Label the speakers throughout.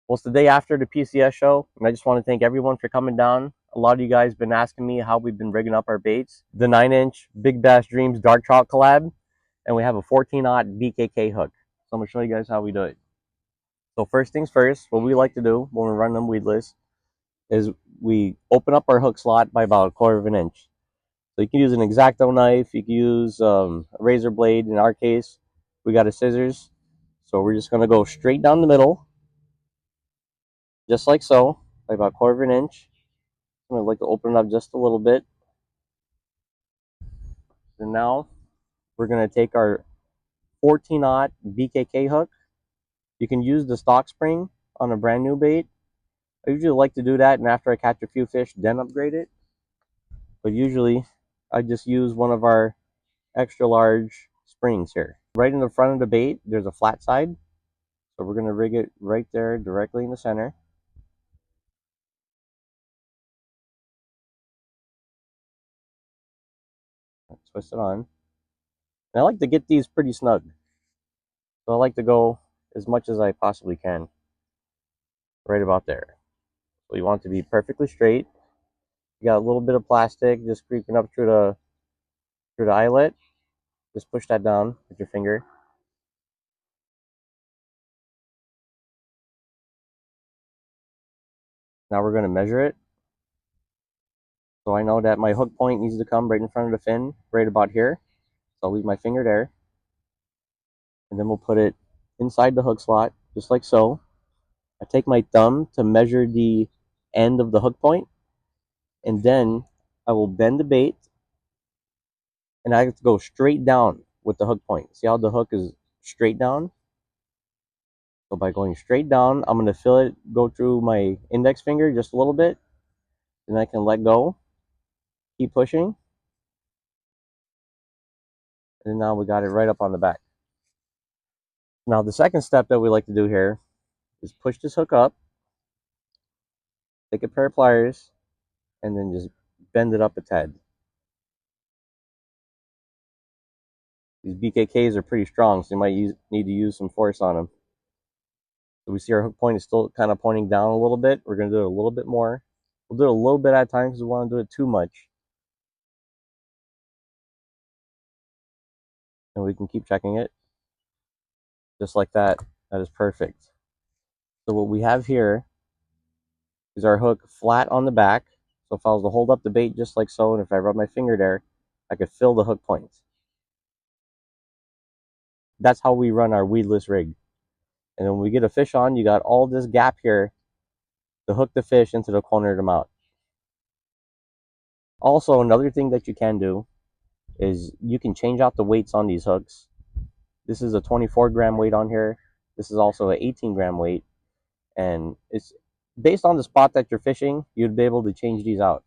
Speaker 1: Well, it's the day after the PCS show, and I just want to thank everyone for coming down. A lot of you guys have been asking me how we've been rigging up our baits. The 9-inch Big Bass Dreams Dark Trout collab, and we have a 14-aught BKK hook. So I'm going to show you guys how we do it. So first things first, what we like to do when we run them weedless is we open up our hook slot by about 1/4 of an inch. So you can use an X-Acto knife, you can use a razor blade. In our case, we got a scissors. So we're just going to go straight down the middle, just like so, by about 1/4 of an inch. I'm going to like to open it up just a little bit. And now we're going to take our 14-aught BKK hook. You can use the stock spring on a brand new bait. I usually like to do that, and after I catch a few fish, then upgrade it. But usually I just use one of our extra large springs here. Right in the front of the bait, there's a flat side. So we're going to rig it right there, directly in the center. Twist it on. And I like to get these pretty snug. So I like to go as much as I possibly can. Right about there. So you want it to be perfectly straight. You got a little bit of plastic just creeping up through the eyelet. Just push that down with your finger. Now we're going to measure it. So I know that my hook point needs to come right in front of the fin, right about here. So I'll leave my finger there. And then we'll put it inside the hook slot, just like so. I take my thumb to measure the end of the hook point, and then I will bend the bait, and I have to go straight down with the hook point. See how the hook is straight down? So by going straight down, I'm going to feel it go through my index finger just a little bit, and I can let go, keep pushing, and now we got it right up on the back. Now the second step that we like to do here is push this hook up, take a pair of pliers, and then just bend it up its head. These BKKs are pretty strong, so you might need to use some force on them. So we see our hook point is still kind of pointing down a little bit. We're going to do it a little bit more. We'll do it a little bit at a time because we want to do it too much. And we can keep checking it. Just like that. That is perfect. So what we have here is our hook flat on the back. So if I was to hold up the bait just like so, and if I rub my finger there, I could feel the hook points. That's how we run our weedless rig. And when we get a fish on, you got all this gap here to hook the fish into the corner of the mouth. Also, another thing that you can do is you can change out the weights on these hooks. This is a 24-gram weight on here. This is also an 18-gram weight. And it's based on the spot that you're fishing, you'd be able to change these out.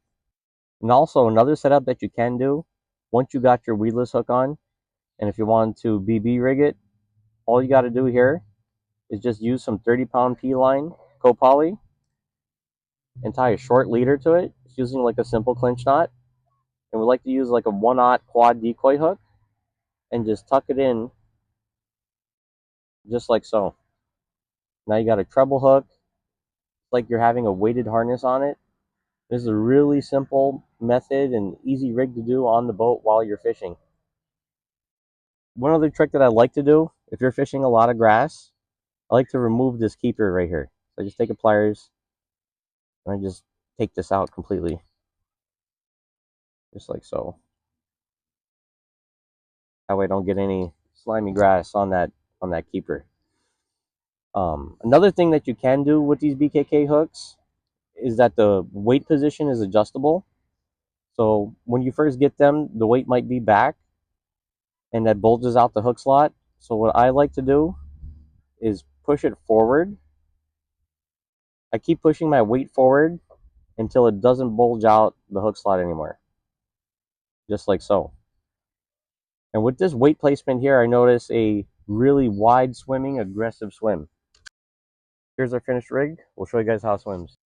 Speaker 1: And also another setup that you can do, once you got your weedless hook on, and if you want to BB rig it, all you got to do here is just use some 30-pound P-line co-poly and tie a short leader to it. It's using like a simple clinch knot. And we like to use like a 1/0 quad decoy hook and just tuck it in just like so. Now you got a treble hook. It's like you're having a weighted harness on it. This is a really simple method and easy rig to do on the boat while you're fishing. One other trick that I like to do, if you're fishing a lot of grass, I like to remove this keeper right here. So I just take a pliers and I just take this out completely. Just like so. That way I don't get any slimy grass on that keeper. Another thing that you can do with these BKK hooks is that the weight position is adjustable. So when you first get them, the weight might be back and that bulges out the hook slot. So what I like to do is push it forward. I keep pushing my weight forward until it doesn't bulge out the hook slot anymore. Just like so. And with this weight placement here, I notice a really wide swimming, aggressive swim. Here's our finished rig. We'll show you guys how it swims.